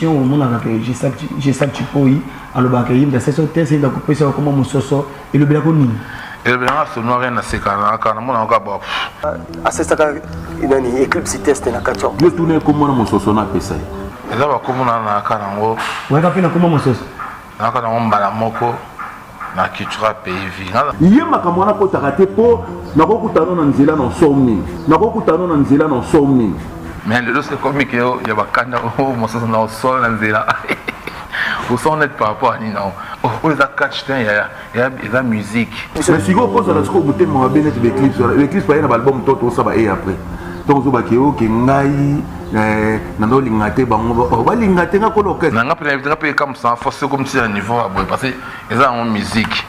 émission au monde j'ai ça tu peux alors bah qu'il y a cette thèse de couper ça comme mon soso et le bien connu et le bien c'est noir et na sekana kana mon encore à c'est ça une éclipse test na kacho le tourner comme mon soso na pesa et là ba comme na kana ngo ouais kapina comme mon soso na kana mbala moko na kitura pays vinga yema kama na kota raté po na kokutana na nzela na somni na kokutana na nzela na somni mais le c'est comique yo ya bakanda o mososo na sol na nzela au son net par rapport à Nina oh les catch il y a la musique mais si go pose la scope muté mo benet l'éclipse pa na album toto ça va et après donc zo ba keo ke ngai na ndo lingate bango ba lingate nga ko loket na nga pe comme ça force comme si à niveau parce que ils ont une musique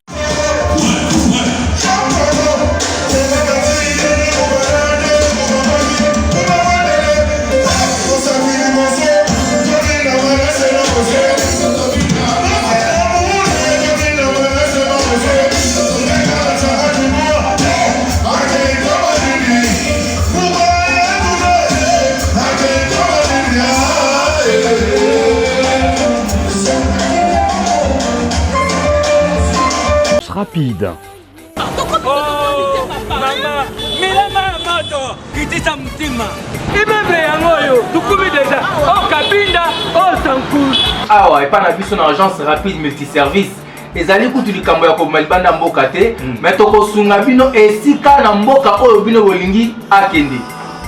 rapide. Ah ouais, pas na biso na agence rapide multiservice. Ezali kutu likambo ya komalibanda mboka te, mais tokosunga bino esika na mboka oyo bino bolingi akende.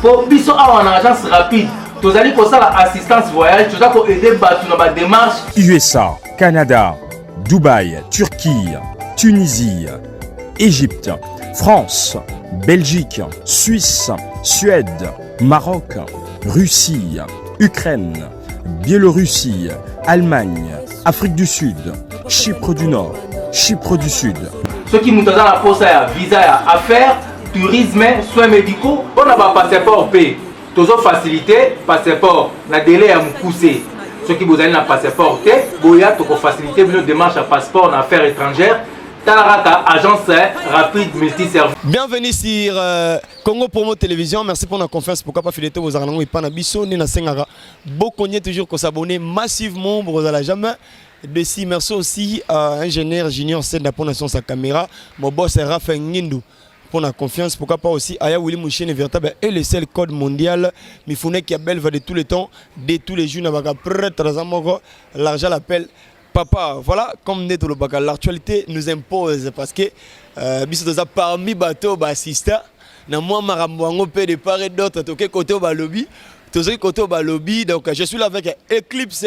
Po biso awa na agence rapide, tozali kosala assistance voyage, tozali ko aider batu na ba démarche USA, Canada, Dubaï, Turquie, Tunisie, Égypte, France, Belgique, Suisse, Suède, Maroc, Russie, Ukraine, Biélorussie, Allemagne, Afrique du Sud, Chypre du Nord, Chypre du Sud. Ceux qui nous donnent la poste à visa à affaires, tourisme, soins médicaux, on a pas passeport P. Toujours facilité, passeport, la délai à me pousser. Ceux qui vous avez un passeport T, Boya, tu peux faciliter une démarche à passeport en affaires étrangères. Talaraka, agence rapide multiservice. Bienvenue sur Congo Promo Télévision. Merci pour la confiance. Pourquoi pas fileter vos arrangements et pas nabiso ni na sengara. Beaucoup de toujours qu'on s'abonne massivement pour la jamais. Merci aussi à ingénieur junior Senda pour sa caméra. Mon boss est Raphaël Ngindou pour la confiance. Pourquoi pas aussi Aya Willy Mouchen véritable et le seul code mondial. Mifune qui a belle va de tous les temps, de tous les jours. L'argent l'appelle. Papa, voilà, comme net le bacal, l'actualité nous impose parce que biso parmi bateau assistant, na moi marambo peut de part et d'autre, toke côté au lobby, toke côté au lobby, donc je suis là avec Eclipse,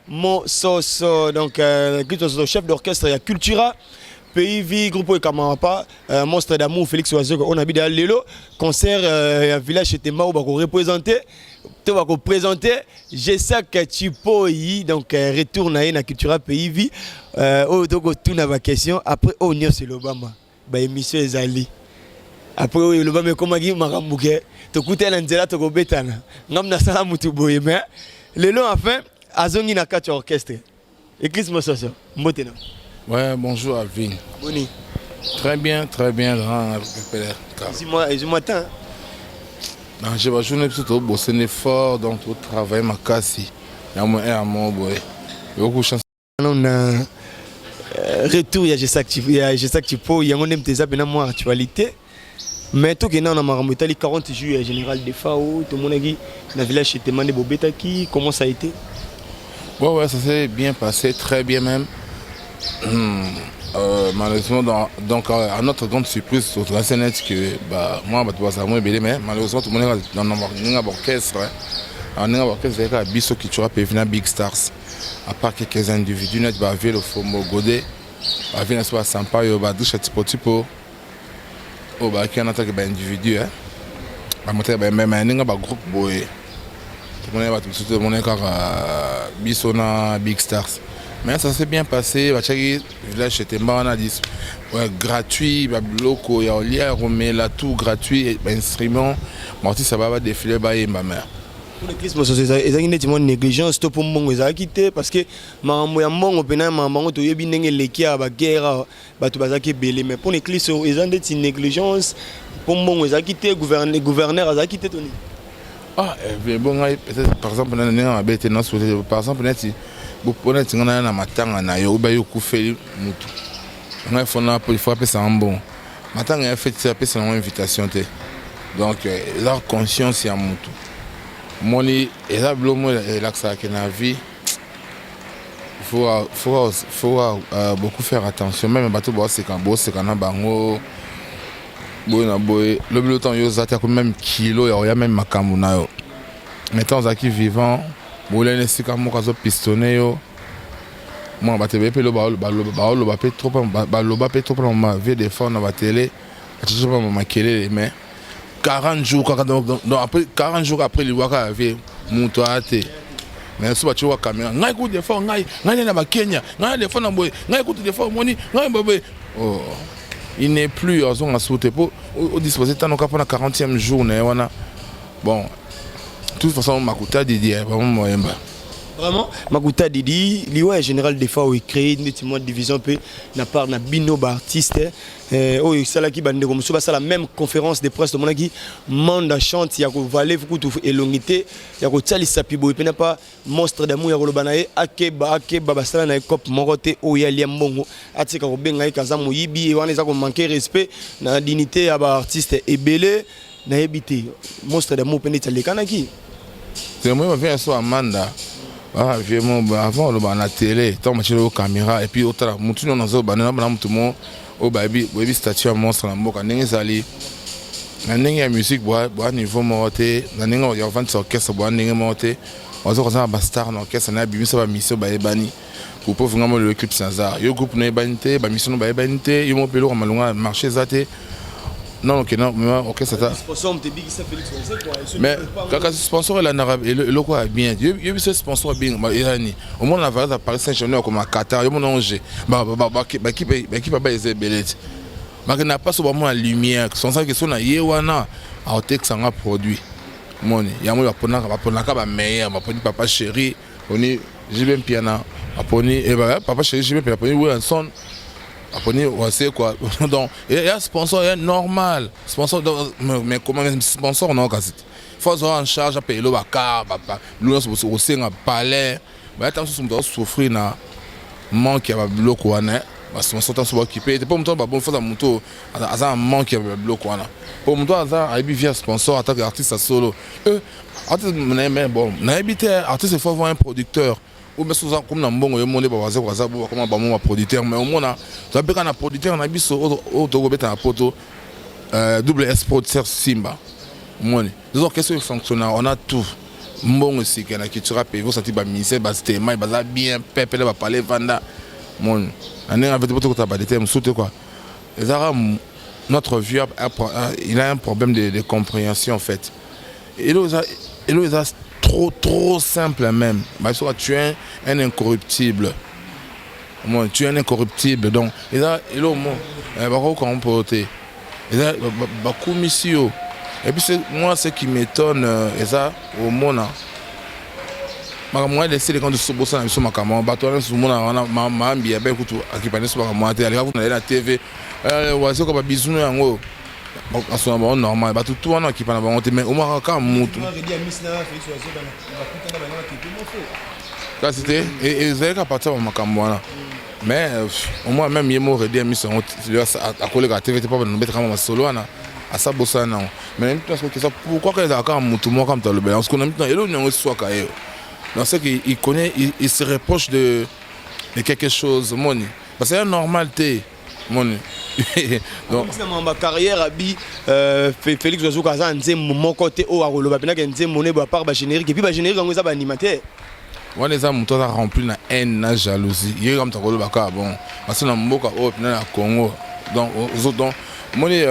mon sauce, donc le chef d'orchestre et Cultura. Pays vie groupe et Kamapa, monstre d'amour Félix Oiseau, on habite à Lelo, concert un village chez Tema où on va représenter. Tu vas présenter, j'ai ça que tu peux y donc retourne à la culture pays vie. Donc tout n'a pas question. Après on y c'est l'Obama. Bah émission ezali. Après l'Obama comment dire marambuke. Tu coûtes l'anzela tu go betana. Ngam na sala mutu boye mais le long enfin azongi na quatre orchestre. Église Mososo. Mbotena. Ouais, bonjour Alvin. Boni. Très bien, grand. Dis-moi tant. J'ai pas joué plutôt bosser fort donc tout travail ma casse. Il y a mon boy. Beaucoup chance. On a retour il y a ça que tu peux il y a on aime tes abonnés moi actualité. Mais tout qui est dans ma 40 juillet général de FAO tout le monde a dit dans le village était mandé Bobetaki comment ça a été? Ouais ça s'est bien passé très bien même. Malheureusement, donc à notre grande surprise, au net que moi, mais malheureusement, tout le monde est dans un orchestre. On a un orchestre avec Bisso qui tu as Big Stars. À part quelques individus, net bavé le Fomo Godé, bavé n'est pas sympa, il va doucher tipo. Oh bah qui en attaque bah individu hein. Bah montrer bah même un groupe boy. Tout le monde va tout le monde car Bisso na Big Stars. Mais ça s'est bien passé, là j'étais gratuit, bloco, il y a lien, mais là tout gratuit, instrument, morti ça va défiler ma mère. Pour l'église, ils ont une négligence pour mon quitté parce que maman opéna maman to yebi nenge leki à la guerre batu bazaki belé mais pour l'église ils ont une négligence pour mon quitté gouverneur a quitté Tony. Ah, bon, peut-être par exemple, on a un maintenance, par exemple, on a un matin, on a eu coupé mutu. On a fait il faut appeler ça un bon. Maintenant, on a fait ça, c'est une invitation. Donc, leur conscience est à mutu. Moi, et là, et là que ça a la vie. Il faut beaucoup faire attention. Même bateau, c'est quand on a bango. Le temps, il y a même kilo, il y a même makamuna. Mettons qui vivant, il y a des pistonné. Moi, je vais trop ma vie de fois dans la télé. Je vais me mais 40 jours après, il y a mon toit. Mais si tu vois caméra, ngai coup de fois, ngai na ba Kenya, ngai de fois na boy, ngai coup de fois moni, ngai bébé. Oh, il n'est plus à son assoute pour au disposer tant qu'on a 40e jour wana. Bon, de toute façon Makuta Didi vraiment moyen. Vraiment, Makuta Didi, lié général des fois il crée une division peu na part na bino artiste. Oh, c'est là qui bande comme ça la même conférence de presse de mon qui manda chante ya ko valer beaucoup tout elongité ya ko tsali sapibo et pas monstre d'amour ya ko lobanae akeba basala na cop morote o ya liambongo atika ko benga kaza moyibi e wana za ko manquer respect na dignité ya ba artiste ebele na ebité monstre d'amour pe tsali kanaki. C'est moi vient so Amanda. Ah, avant la télé, tant que la caméra et puis autant mutu na zo banana na mutu mo o baby statue monstre na mboka ndenge zali na ndenge ya musique boa niveau monté na ndenge ya vente orchestre boa ndenge monté ozo koza ba star na orchestre na bimisa ba mission ba ebani pour pouvoir vraiment le clip sans ça yo groupe na ebanité ba mission ba ebanité yo mo pelo malunga marché zate non ok non mais orchestre ça mais quand sponsor la arabe et le quoi bien yo ce sponsor bien irani au moins la valeur Paris Saint-Germain comme à Qatar yo mon ange qui pas les belets mais n'a pas seulement la lumière son ça que son na yewana a texte en produit moni ya mo yapona ka meilleur maponi papa chéri on est j'ai bien piano aponi et papa chéri j'ai bien piano aponi oui un son aponi c'est quoi donc il y a sponsor normal sponsor mais comment sponsor non quand faut avoir en charge à payer le car papa nous aussi un palais mais attends nous doit souffrir na manque ya bloc wana parce que sponsor sont occupé pas montant bon faut ça monto à manque ya bloc wana pour monto à abi via sponsor en tant qu'artiste solo artiste mais bon na habité artiste il faut avoir un producteur ou mais souvent comme dans bon yo monde ba waza comment ba mon producteur mais au moins ça peut kana producteur na biso au to beta na poto double S producteur Simba moni donc qu'est-ce que fonctionne on a tout bon aussi que na culture pays vous senti ba ministère ba stéma ba bien pepele ba parler vanda mon année avec beaucoup de tabalité me sauter quoi notre vieux il a un problème de compréhension en fait et là trop simple même parce que tu es un incorruptible moi tu es un incorruptible donc et là au moins on peut voter et là commission et puis c'est moi ce qui m'étonne et ça au monde moi laisser les gens de ce boss sur ma caméra bateau sur mon ma bien ben écoute akipane sur ma moitié allez vous dans la TV oiseau comme bisounou yango en ce moment normal bateau tout on qui pas monter mais au moins quand mutu ça c'était et c'est qu'à partir de ma caméra mais au moins même yemo redia mission à coller la TV pas nous mettre comme solo à ça bossa non mais même parce que ça pourquoi que ça quand mutu moi comme le balance qu'on a maintenant et là on soit caillé dans ce qu'il connaît il se reproche de quelque chose moni parce que c'est normal t'es moni donc ma carrière abi Félix Ozoka za nzembo mon côté au aroloba pena que nzembo ne ba part ba générique et puis ba générique ngo za ba animateur on les a monté à remplir na haine na jalousie il comme ta koloba ka bon parce que na mboka au na Congo donc moni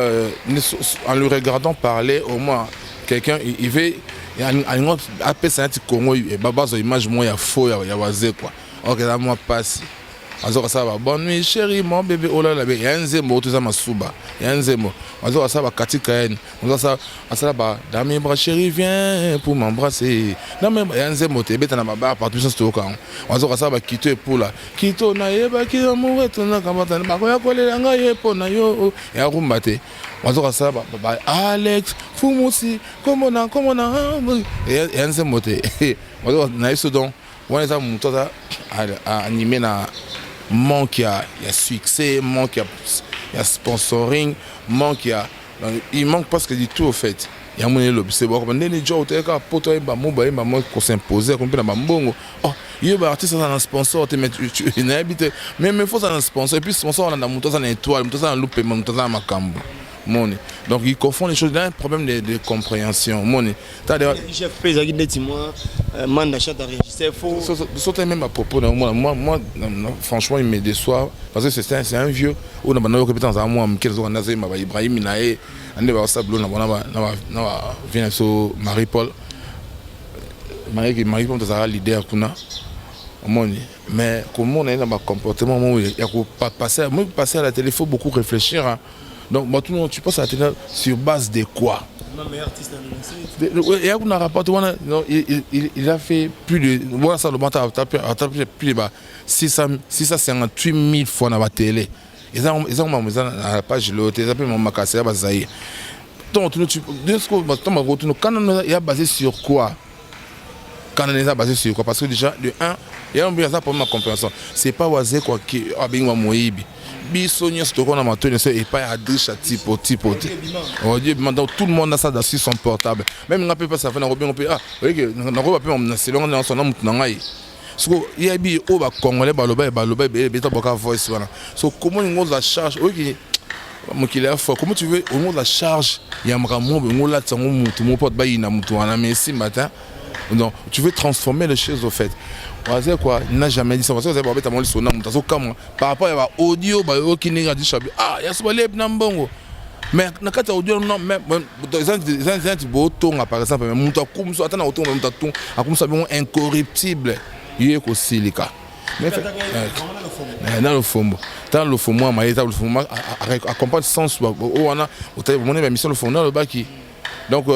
en le regardant parler au moins quelqu'un il veut après c'est un petit Congo et baba zo image moi ya faux ya wazé quoi ok là moi passe azoka saba bonne nuit chérie mon bébé oh là là il y a un zemo tout ça masuba il y a un zemo azoka saba katika en on ça asala ba dans mes bras chérie viens pour m'embrasser non mais il y a un zemo te beta na baba partout ça stoka azoka saba kito pour là kito na yeba ki amoureux tona kamata ba ko ya kolela ngai po na yo ya rumbate azoka saba ba Alex fumusi comment na il y a un zemo te azoka na iso donc on est animé na manque il y a succès manque il y a sponsoring manque il manque parce que du tout au fait il y a mon lobby c'est bon comme les gens au teka poto ba mo ko s'imposer comme na mbongo oh il y a artiste ça un sponsor te mettre tu n'habite même il faut ça un sponsor et puis sponsor on a monté ça une étoile monté ça un loupé monté ça makambo money donc ils confondent les choses là un problème de compréhension money t'as des chef paysan qui dit moi mandat chat enregistré faut sauter même à propos moi franchement il me déçoit parce que c'est un vieux ou na bana compétence à moi quels ont nazé ma Ibrahim nae ande ba sablo na vient so Marie-Paul Marie-Paul ça leader kuna money mais comment on est dans ma comportement moi il y a pas passer à la télé faut beaucoup réfléchir hein. Donc, moi, tout le monde, tu passes à la télé sur base de quoi? Il a fait plus de. Voilà, ça, le banc a tapé plus de 658 000 fois dans la télé. Ils ont la page de l'autre, ils ont mon macassé à Bazaï. Donc, quand on est basé sur quoi? Quand on est basé sur quoi? Parce que déjà, de 1, il y a un peu pour ma compréhension. C'est pas Wazé quoi qui a bien Moïbi. Bisogna stoko na matone c'est pas à douche tipo oh Dieu maintenant tout le monde a ça dans son portable même on peut pas ça faire na robin on peut ah oui na roba peut on c'est long na son nom na ngai so il y a bi o ba congolais baloba beta boka voice voilà so comment on la charge oui mon qu'il est fort comment tu veux au monde la charge il y a vraiment on la tsango mutu mon pote ba ina mutu ana merci matin donc tu veux transformer les choses au fait quoi il n'a jamais dit ça parce que vous avez pas mal sonné par rapport à audio qui n'est pas dit ah il y a ce balai n'ambongo mais na kata audio non même des beaux par exemple mais muta comme ça attends auto muta ton comme ça bon incorruptible il est aussi les cas mais dans le fond moi ma état le fond accompagne sens on a mon émission le fond dans le bas qui donc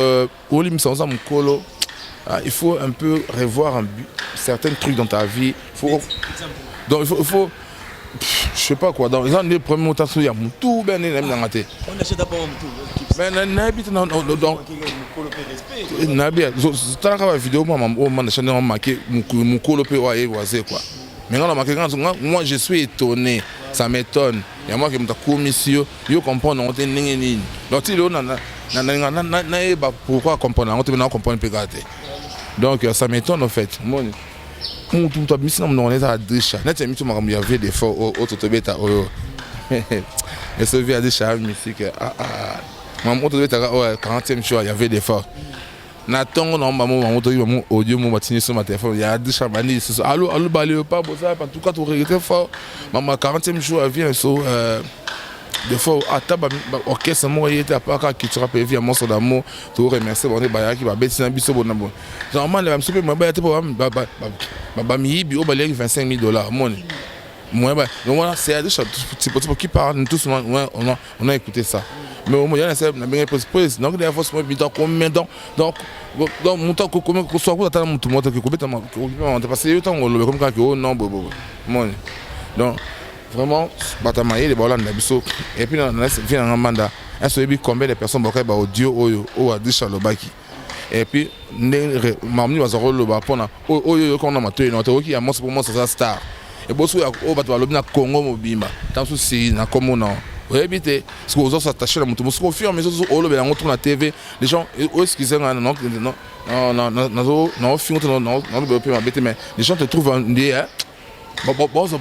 au lim sans mon colo. Il faut un peu revoir certains trucs dans ta vie. Donc il faut je sais pas quoi. Dans les premiers mots, il y a tout ben on achète pas tout. Mais n'habite dans vidéo moi na chaîne marqué mon colopé ouais voisin quoi. Mais moi je suis étonné, ça m'étonne. Il y a moi qui me commission, yo comprendre on nini. Donc il na pourquoi comprendre on te comprendre pégaté. Donc ça m'étonne en fait. Moi tout ta mission on est à déjà. Net mission il y avait des fois au totobeta et ce via des chars musique moi au totobeta 40e show il y avait des fois. Nathan non maman audio mon matinée sur ma téléphone il y a des chars bani allô balé pas bon ça en tout cas tu regrettes fort maman 40e show vient so des fois à table orchestre moi il était à part qui tu rappelles via mon son d'amour tu remercier bon baya qui va bêtise un biso bon d'amour normalement le monsieur moi baya pour ba mi bi au balé $25,000 moi bah donc voilà c'est des choses qui parlent tous on a écouté ça mais au moins il y a ça na bien pose donc des fois moi bidon combien donc mon temps comment que soit quoi tout le monde qui complètement parce que le temps le comme quand non moi donc vraiment batamaye les balans na biso et puis on vient en mandat est-ce que combien de personnes boka ba audio o adisha lobaki et puis mamni bazaro loba pona oyo ko na matoyi na to ki ya monse pour moi ça star et bosso o bato balobi na Congo mobimba tant souci na comme non éviter ce que vous autres s'attacher à mon tout ce fur mais autres au lobe na na TV les gens excusez non mais les gens te trouvent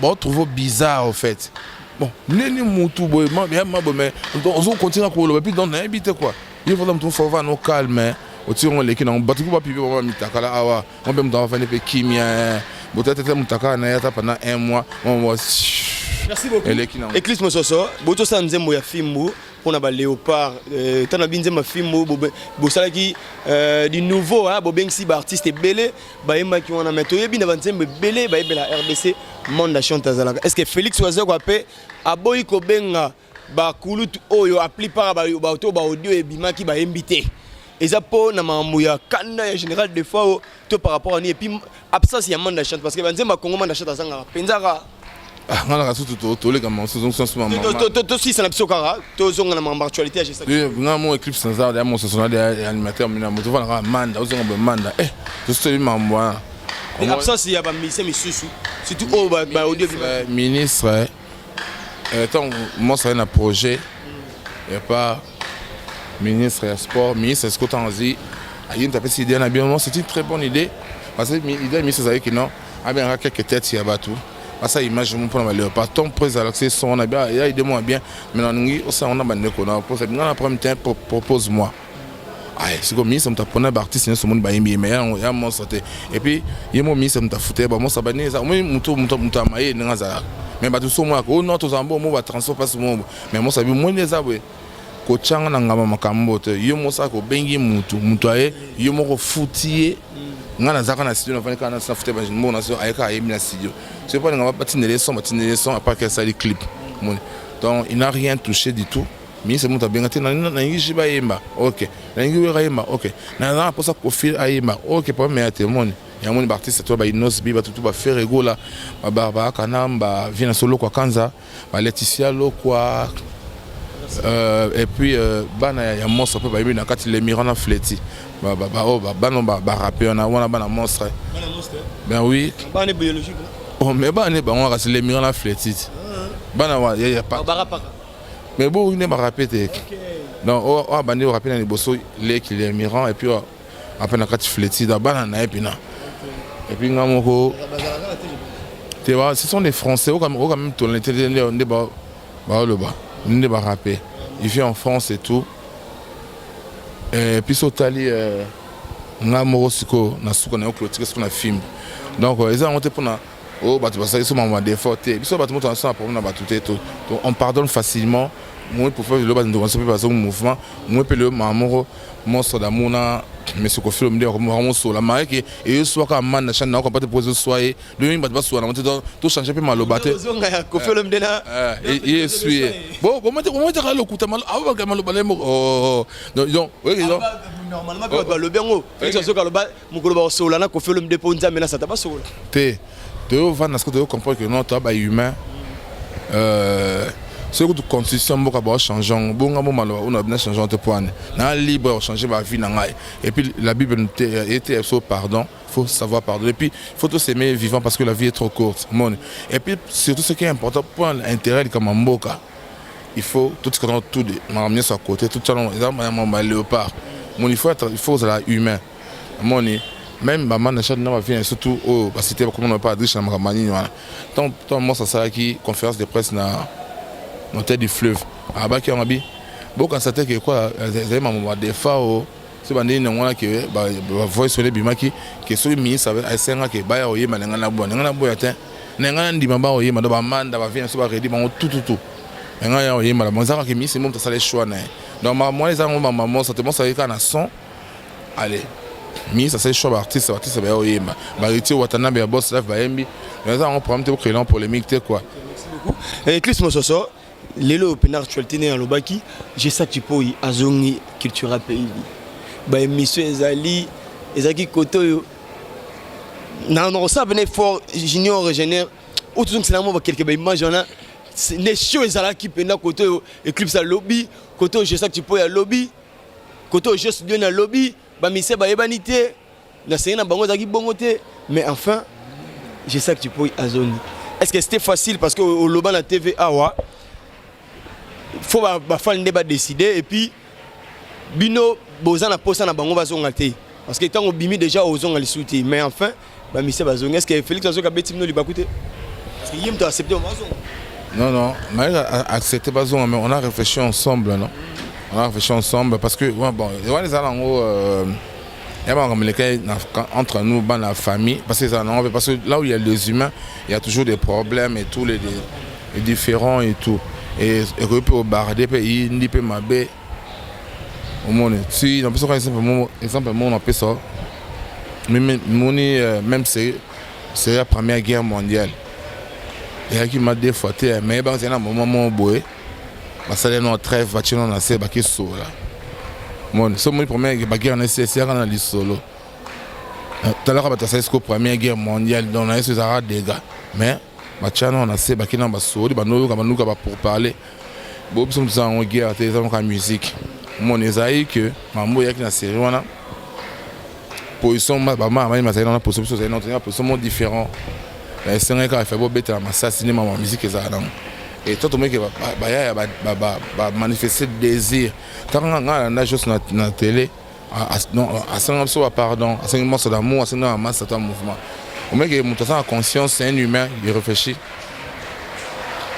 bon trouve bizarre en fait bon neni mutu boy mais on continue à courir puis donc habite quoi il faut donc faut va no calme au tir on les qui dans batu pas pipi on mitaka là awa on peut me dans faire des kimia peut-être mutaka na yata pendant un mois on va merci beaucoup Eclipse Mososo boto sa nzembo ya fimbu pour na ba léopard tana binze ma film bo sala ki du nouveau hein bo bengsi ba artiste belé ba yema ki wana meto yebi na banzembe belé ba yebela RDC monde chante zalaka. Est-ce que Félix Oizo ko pe aboyi ko benga ba kulutu oyo appli par ba auto ba audio e bimaki ba invité eza po na mambu ya kanda ya général de fois to par rapport à ni et puis absence ya monde chante parce que banzemba Congo monde chante azanga penzaka ngana ka sutu to le kama saison sans maman to si ça na biso kara to zonga na mambu actualité j'ai ça nga mo Eclipse sans ya mo saison de animateur mina moto va manda ozonga be manda to se mambu absence ya ba mise misusu surtout au ba audio ministre tant moi ça un projet et pas ministre des sports ministre est-ce que tanzi ayin tapé cette idée na bien c'est une très bonne idée parce que l'idée ministre ça que non a bien quelques têtes ya batu ça image mon pour le pas ton président l'accès son on a bien il y a des mois bien maintenant nous ça on a bandé qu'on a posé dans la première temps propose moi c'est comme ministre me prendre artiste sur monde ba yimi mais ya mon santé et puis il mon ministre me fouté ba moi ça ba ça moi muto maye ngaza mais ba tout so moi ko non to zambo mo ba transport passe mo mais moi ça bi mo les abwe ko changa na ngama makambo te yo mo sa ko bengi mutu aye yo mo ko futie ngana zaka na studio na fani kana sa fute ba mo na so ayeka aye na studio c'est pas ngama batinele son à part que ça les clips donc il n'a rien touché du tout mais c'est mon tabengate na ngi ba yemba OK na ngi we yemba OK na pour ça ko fil ayemba OK pas mais témoin ya moni artiste to ba inos bi ba tout ba faire ego la ba Barbara Kanamba vient solo kwa Kanza ba Laetitia lo kwa et puis bana ya monstre pe ba yebi na kati les mirana fleti ba rapper on a wana bana monstre ben oui bana biologique oh mais bana ba on a les mirana fleti bana wa ya pas mais bon il ne m'a répété donc on bandi au rapper na liboso les qui les mirans et puis après na kati fleti da bana na epina et puis ngamoko tu vois ce sont des français au quand même ton intelligent on débat le bas on débat rapper il vit en France et tout et puis sotali ngamoko siko na suka na clôture ce qu'on a film donc ils ont monté pour na oh bah tu vas ça ils sont moment des fautes et puis ça bah tout le monde ensemble pour na ba tout on pardonne facilement moi pour faire le bas de pas un mouvement moi peut le mamoro monstre d'amour na monsieur ko film de vraiment sur la marque et soit quand man na chaîne na ko pas te poser soyer le même pas soit na tout changer peu mal au baté ko film de na et suis bon comment te le coup mal ah ba mal balé oh donc oui donc normalement ba le bengo ça so ka le ba mo ko ba so la na ko film de ponza mais na ça ta pas so te va na ce que tu comprends que non toi ba humain ce que tu constitution beaucoup va changer bon ngamo malo on a bien changé de point na libre changer ma vie na ngai et puis la Bible était so pardon faut savoir pardonner et puis faut tout s'aimer vivant parce que la vie est trop courte et puis surtout ce qui est important pour l'intérêt comme mboka il faut tout ce que tout m'amener sur côté tout ça mon léopard il faut être là humain même maman na chante na ma vie surtout oh parce que comme on n'a pas riche na makamani tant moi ça ça qui conférence de presse na monter du fleuve abaki amabi boka ça que quoi c'est maman des fois c'est bandé ngona que ba voice sur les bimaki que so mi ça va senga que ba ya oyema ngana boya te ngana ndima ba oyema do ba manda ba vient so ba redi ba tout ngana ya oyema la monzaka que mi c'est mon ça les choix na donc moi les amants maman ça te bon ça na son allez mi ça c'est choix artiste ba oyema ba reti watana ba boss life ba yembi mais on prend un peu créant polémique te quoi merci beaucoup et Chris Mososo lelo open actualité né en lobaki j'ai ça tu peux azongi culture pays ba émission ezali koto non ça venait fort junior régénère autour c'est là quelques images on a les shows ezala qui penda koto Eclipse à lobby koto j'ai ça tu peux à lobby koto juste bien à lobby ba mise ba ebanité na c'est na bango zaki bongoté mais enfin j'ai ça tu peux azongi est-ce que c'était facile parce que au loba la TV awa faut faire débat décider et puis bino bozana posa na bango bazonga te parce que tant bimi déjà ozonga lisuti mais enfin ba mise bazonga est-ce que Félix azoka betimno libakute parce que yim to accepter bazonga non mais accepter bazonga mais on a réfléchi ensemble non on a réfléchi ensemble parce que bon les alango il y a comme les entre nous dans la famille parce que là où il y a les humains il y a toujours des problèmes et tous les différents et tout. et peut au barder pe indi pe mabe au monde si on peut ça exemple on appelle ça même c'est la Première Guerre mondiale et qui m'a défaité mais ben c'est un moment boy parce que nous trêve bâtiment on a c'est baquet solo là mon c'est mon Première guerre nécessaire dans le solo tout à l'heure c'est la Première Guerre mondiale donc on a ces arabes des gars mais bâtiment on a c'est baquet dans solo ba nous pour parler bon nous sommes en guerre c'est en musique mon esaïe que mambo yaki na série wana position ma position différent c'est vrai qu'il fait beau bête la massa cinéma ma musique et ça et tout le monde qui va manifester désir quand on a juste na télé à 5 pardon à 5 morceaux d'amour à 5 masse c'est un mouvement au mec qui monte ça en conscience c'est un humain il réfléchit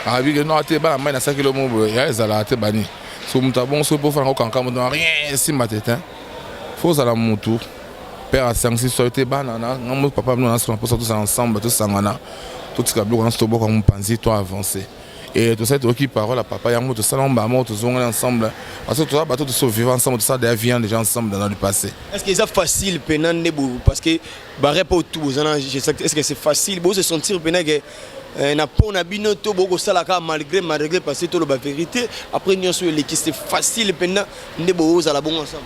ah oui que non t'es pas mais na 5 km il y a ça t'es bani so monta bon so pour faire un cancan rien si ma tête faut ça la mon tour père à 5 6 sorties banana mon papa nous on se pour tous ensemble tous sangana tout ce que bloc on se tobo comme penser toi avancer et tout ça qui parole à papa yango tout ça on ba mo tous ensemble parce que tout ça bateau tous vivre ensemble tout ça des vient déjà ensemble dans le passé. Est-ce que c'est facile pendant nebo parce que barre pas tout est-ce que c'est facile pour se sentir pendant que na pona binoto boko sala ka malgré parce que tout la vérité après nous sur l'équipe c'est facile pendant nebo za la bon ensemble.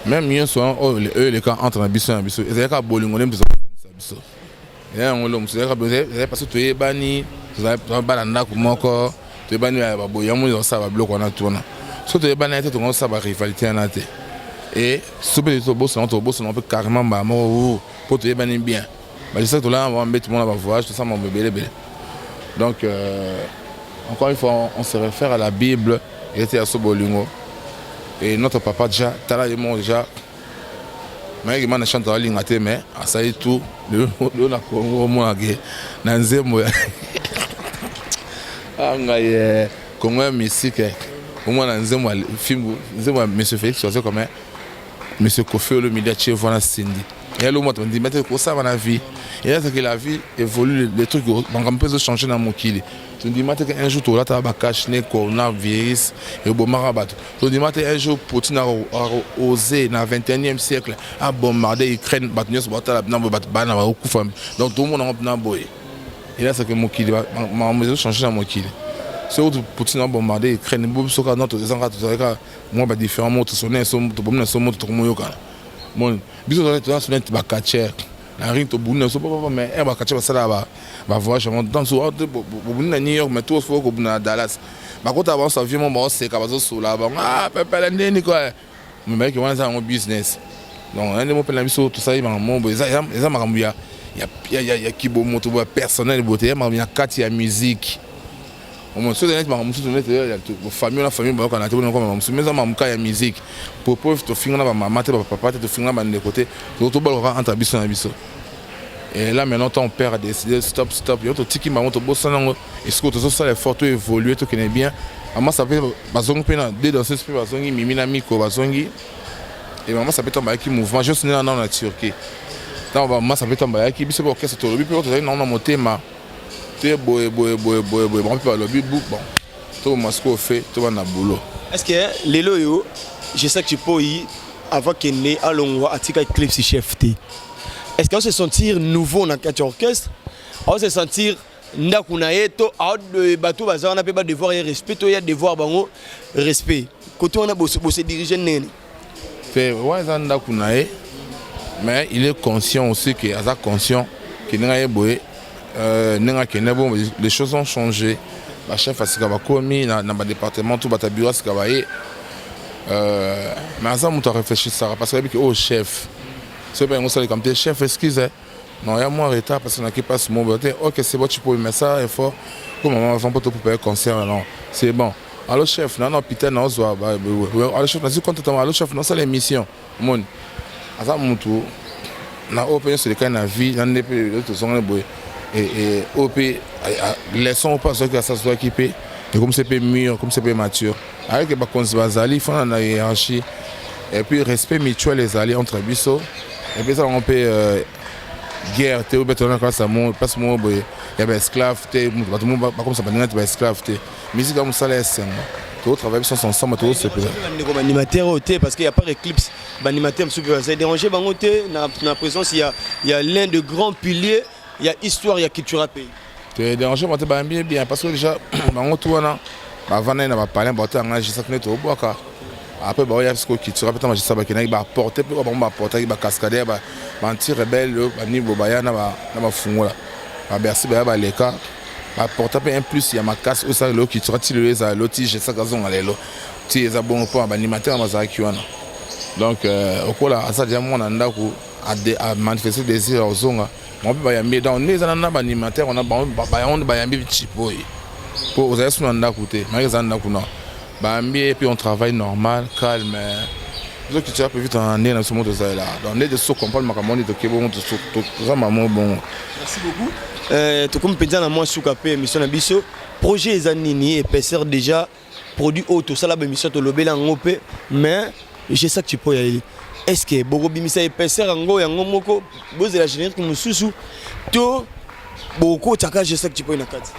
Même mieux soit les cas entre ambition c'est ka bolingo nem ça biso ya ngolo c'est ka parce que tu es bani tu vas balanda kumoko tu es bani ya babo ya mo ça va bloquer na tourna so tu es bani tu on ça va rivalité en ate et super to boss on peut carrément ba mo pour tu es bani bien mais je sais que là on va mettre tout le monde va voyage tout ça mon bébé donc encore une fois on se réfère à la Bible il était à Sobolingo. Et notre papa déjà, Tala et moi déjà, mais il m'a chanté en ligne à mais ça y est tout, le na Congo moi nanze moi, ah ngaye Congo musique, au moins nanze moi film, nanze moi Monsieur Félix c'est comme Monsieur Kofi le milieu chez voilà Cindy. Et là moi on dit mais quoi ça va la vie, et là c'est que la vie évolue les trucs on peut changer dans mon kili. Tu dis matin un jour tu là tu vas cacher coronavirus et bon marabato. Tu dis matin un jour Poutine a osé dans le 21e siècle à bombarder Ukraine battre sur battre la battre bana va kufa. Donc tout le monde a boy. Et là c'est que mon kili ma maison changer dans mon kili. C'est où Poutine a bombardé Ukraine bon so ka notre des engrais tout ça moi ba différents mots tout sonner so to bomber so moto to moyoka. Bon biso tu as sonner ba catcher. La ring to boune so papa mais e ba catcher ça là ba voyage dans so boune na New York mais tout faut ko na Dallas ba ko ta ba so avion mo se ka ba so là ba ah papa ndeni quoi mais mec on ça en business donc un des mots pour la biso tout ça il va mon ça makambu ya kibo moto personnel beauté ya kati ya musique au moins ceux net makambu tout net ya famille la famille ba ko na te ko makambu mais ça makambu ya musique pour to finga na ba mama te ba papa te to finga ba de côté to ba ko entre biso na biso. Et là maintenant ton père a décidé stop il y a autre tiki maman to bossa nango est-ce que tout ça les photos évoluer tout connaît bien maman ça peut bazongi pena deux dans ce esprit bazongi mimina miko bazongi et maman ça peut tomber avec mouvement juste dans la Turquie donc maman ça peut tomber avec biso orchestre to lobi peut non motema te boy bon peut lobi bon tout masco fait tout na boulot. Est-ce que les loyo je sais que tu peux y avant qu'il né à Longwa atika clip si chef T. Est-ce qu'on se sentir nouveau dans le orchestre? On se sentir ndakunaeto de bateau bazar on a pas devoir et respect il y a devoir bango respect côté on a bossé diriger nene fait ouais ndakunae mais il est conscient aussi que asa conscient que n'aye boy n'enga kenebo les choses ont changé la chef asika ba komi na ba département tout ba bureau asika ba mais asa muto réfléchir ça parce que oh chef c'est bien, on s'est comme tes chefs, excusez. Non, il y a moins de retard parce qu'on a qui passe mon beauté. Ok, c'est bon, tu peux mettre ça, il faut. Comme maman, on va pas te payer concert, non. C'est bon. Alors, chef, non, Peter, non, alors, chef, vas-y, content, alors, chef, non, c'est l'émission. Mon. À ça, mon tour. Na OP, c'est le cas de la vie, on n'est plus, tout ça, on est beau. Et OP, laissons pas ceux qui sont équipés. Et comme c'est pas mûr, comme c'est pas mature. Avec les bacons, il faut une hiérarchie. Et puis, respect mutuel, les alliés entre Bissot. Et puis ça, on peut guerre te obe tona kasa mo passe mo boye ya ba esclave te bato mo ba comme ça ba ba esclave te musique comme ça la scène to travailler sans ensemble to se peut comme animateur au parce qu'il y a pas Eclipse animateur super ça déranger bango te na présence il y a l'un de grands piliers il y a histoire il y a culture pays te déranger moi te ba bien parce que déjà bango to wana ba vana na ba parler ba ta ngage ça to boka après bah il y a ce qui tu rappelles moi je sais pas qu'il va porter pour ba porter ba cascader ba anti rebelle ba niveau ba ya na ba fungo là ba merci ba leka ba porter un plus il y a ma casse au ça lo qui tu ratile les a loti je sais gazon alelo tu es bon pour ba animateur ma qui wana donc au kola ça déjà mon anda ko a manifester désir aux zonga moi ba ya dans les na ba animateur on a ba ya mbi chipo pour aux airs anda côté mais ça anda kuna et puis on travaille normal, calme. Ce que tu as prévu dans ce monde là. Dans les deux comprendre ma commande de bon bon. Merci beaucoup. Tu comme pédant à moi sous capé émission na biso projet Zanini épaisseur déjà produit auto ça la émission to lobela ngopé mais j'ai ça que tu peux y aller. Est-ce que boko bimisa épaisseur ngo yango moko boze la générique mususu to boko taka j'ai ça que tu peux na kati.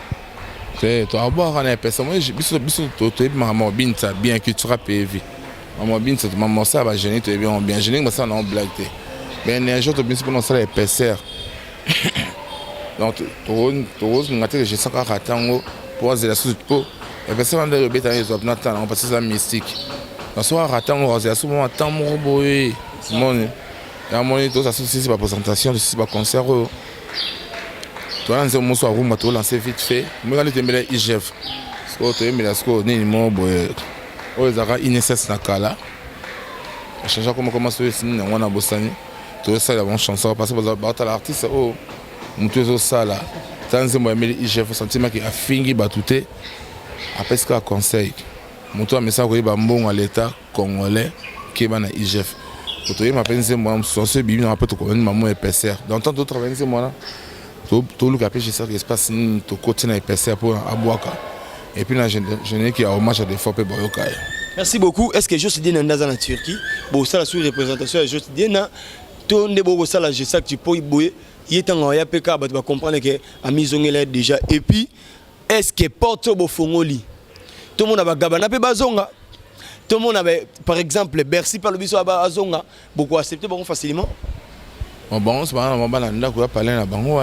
Tu as beau avoir personne moi biso to maman binta bien culture PV maman binta maman ça va gêner tu bien gêner mais ça non blague ben un jour tu bien pour ça épaisseur donc tu ngate que je sais pas ratango pour la sous pour épaisseur de bêta les obnata on passe ça mystique dans soir ratango c'est souvent temps mo boy mon ya mon tout ça c'est pas présentation c'est pas concert. Tu as lancé mon soir, tu as lancé vite fait. Mais quand tu as mis l'IGF, tu as mis la score, tu as mis la score, à chaque fois qu'on commence à signer, on a bossé. Tu as ça la bonne chanson parce que l'artiste, oh, tu as ça là. Tu as mis l'IGF, tu sentiment qu'il a fini batouté. Après ce qu'il a conseil, tu as mis ça bon à l'État congolais qui est dans l'IGF. Tu as mis ça, moi, je suis bien, après tu connais maman épaisseur. Dans tant d'autres travail, c'est moi là. Tout le capé, je sais que l'espace est côté na épaisseur pour Abouaka. Et puis, je n'ai qu'à hommage à des fois peu Boyoka. Merci beaucoup. Est-ce que je suis dit dans la Turquie? Bon, ça la sous-représentation, je suis dit dans ton débo ça là, je sais que tu peux y bouiller. Il est en train de tu vas comprendre que la mise en est déjà. Et puis, est-ce que Porto Bofongoli, tout le monde a Gabana pe bazonga, tout le monde avait, par exemple, Bercy par le biso à Bazonga, beaucoup accepté beaucoup facilement. Bon, c'est pas un moment là, on va parler à Bango.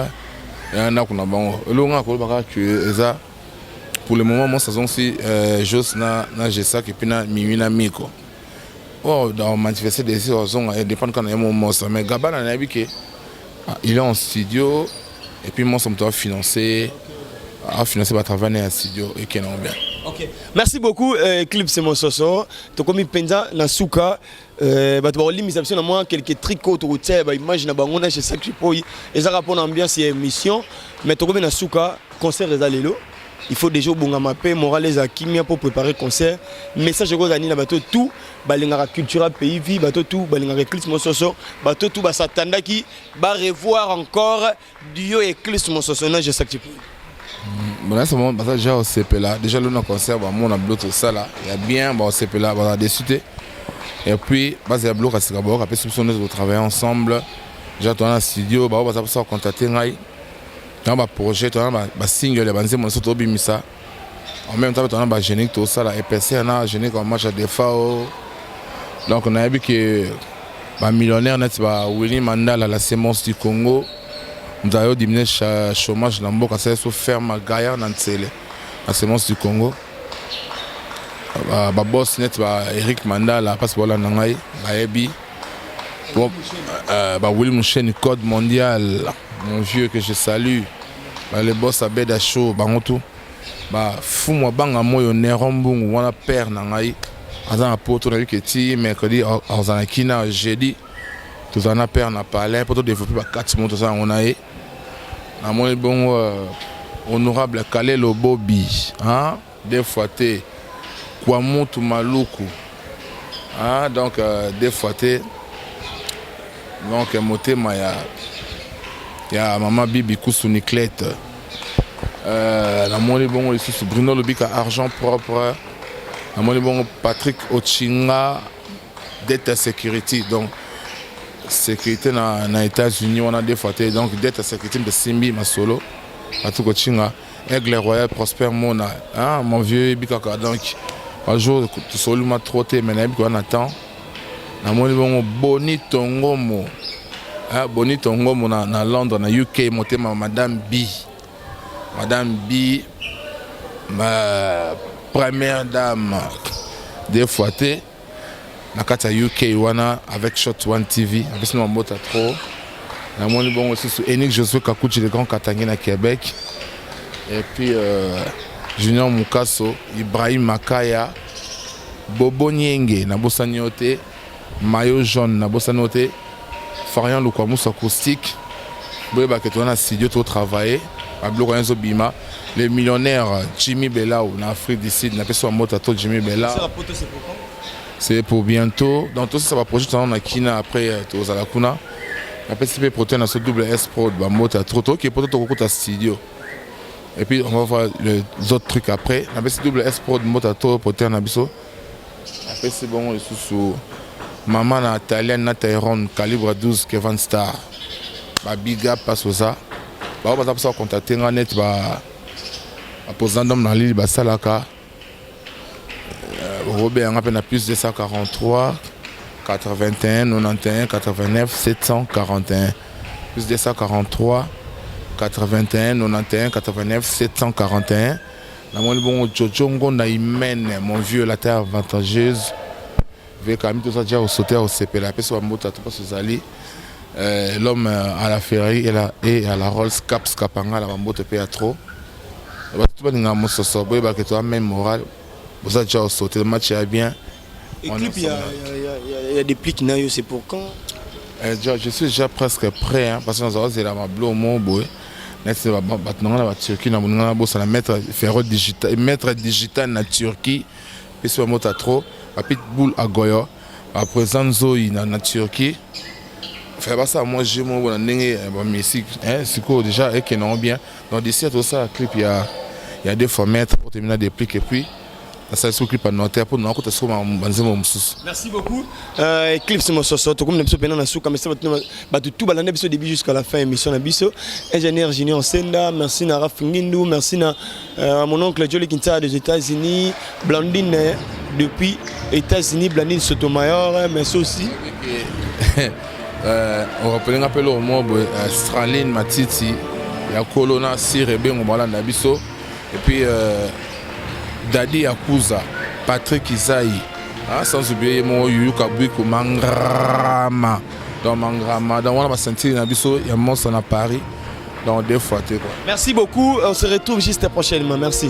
Pour le moment, moi, saison si juste na Gessac et puis na Mimina Miko. Oh, dans manifester des choses, il dépend quand il y a un moment. Mais Gabana a dit qu'il est en studio et puis moi, ça me doit financer par travailler en studio et qu'il est bien. Ok, merci beaucoup. Eclipse c'est mon soso. Tu comme penza na souka. Bah tu vas limiter à moi quelques tricots tu sais bah imagine na bango na chez ça que tu peux. Et ça rapport ambiance et émission. Mais tu comme na souka concert les allélo. Il faut déjà bonga mapé moral les akimia pour préparer concert. Message aux amis na bateau tout balingara culture pays vie bateau tout balingara Eclipse mon soso bateau tout bah s'attendre qui va revoir encore duo Eclipse mon soso na je sais que tu peux. Bon là c'est bon parce que déjà au CP là déjà le concert bah on a bloqué ça là il y a bien bah au CP là on a décidé et puis bah c'est bloqué c'est d'abord après soupçon de travailler ensemble déjà toi dans le studio bah on va ça contacter ngai dans ba projet toi ba single les banzé mon soto bimisa en même temps toi bah génique tout ça là épaisseur na génique en match à défaut donc on a vu que bah millionnaire net bah Willy Mandala la sémence du Congo. Nous avons diminué le chômage dans le c'est sous ferme à Gaïa dans la sémence du Congo. Le boss net Eric Mandala passe pour la Nangaï, Baebi. Willy Mouchen code mondial, mon vieux que je salue. Le boss Abed Acho, tout. Fou moi banga moyo Nerombung, on a père Nangaï. Azan a poto na yuketi mercredi azan kina jeudi. Tout en a père na parlé pour développer 4 mois tout ça on a eu. Na moi bon honorable Kalé Lobobi, hein, des fois té Kwamutu Maluku. Ah donc des fois té donc motema ya maman Bibi Kousouniclette. La moi bon ici Bruno Lobika argent propre. La moi bon Patrick Ochinga d'État Security donc sécurité na États-Unis on a des fois donc d'être sécurité de Simbi ma solo à tout cochinga Aigle Royal Prosper Mona hein mon vieux bikaka donc un jour tu solo m'a trotté mais n'aime qu'on attend na moni bon bonito ngomo ah bonito ngomo na Londres na UK monté madame B ma première dame des fois na kata UK wana avec Shot One TV avec nous mota trop na moni bon aussi sur Enik Josué Kakuchi le grand Katangé na Québec et puis Junior Mukaso Ibrahim Makaya Bobo Nyenge na Bosaniote Mayo Jaune na Bosaniote Farian Lukwamus acoustique boyeba que tu as studio to travailler à bloc Enzo Bima les millionnaires Jimmy Belao na Afrique du Sud na peso mota to Jimmy Belao c'est pour bientôt. Donc tout ça, ça va projeter dans la Kina après aux Alakuna. La PCP Protein à ce double S Prod, Mota Troto qui est pour tout le studio. Et puis on va voir les autres trucs après. La PCP double S Prod Mota Troto Protein Abisso. Après c'est bon sous Maman na italienne na Tyrone calibre 12 Kevin Star. Ba big up passe ça. Ba on va ça contacter net ba posant dans la ligne ba salaka. Robert on a plus de 243 81 91 89 741 plus de 243 81 91 89 741 na mon bon Jojo Ngonda Imen mon vieux la terre avantageuse avec Camille tout ça déjà au sauter au CP la personne va monter tout pas sur Zali l'homme à la Ferrari et à la Rolls Caps Capanga la va monter à trop tout pas n'importe ça ça boy bah que toi même moral vous avez déjà sauté, le match est bien. Et clip, il y a des plis qui n'aillent, c'est pour quand? Je suis déjà presque prêt, hein, parce que nous avons dit la bleu mon boy. Maintenant, on va Turquie, on va mettre digital en Turquie, puis sur le mot trop, à Pitbull à Goya, à présent Zoï en Turquie. Faire ça, moi j'ai mon musique, c'est quoi déjà, et qui non bien. Donc d'ici à tout ça, clip, il y a des formats pour terminer des plis et puis. Merci beaucoup. Eclipse Mososo, tout comme nous sommes dans souka, mais ça va tout balader du début jusqu'à la fin émission Nabiso. Ingénieur Junior Senda, merci na Rafingindu, merci na mon oncle Jolie Kinta des États-Unis, Blandine depuis États-Unis, Blandine Sotomayor, merci aussi. On rappelle un peu le mot Straline Matiti, il y a Colonna Sirebe, on va Nabiso, et puis Dadi Akuza, Patrick Isaï, sans oublier mon Yuka Buiko Mangrama. Dans Mangrama, dans on va sentir Nabiso, il y a un monstre à Paris, dans deux fois. Merci beaucoup, on se retrouve juste prochainement, merci.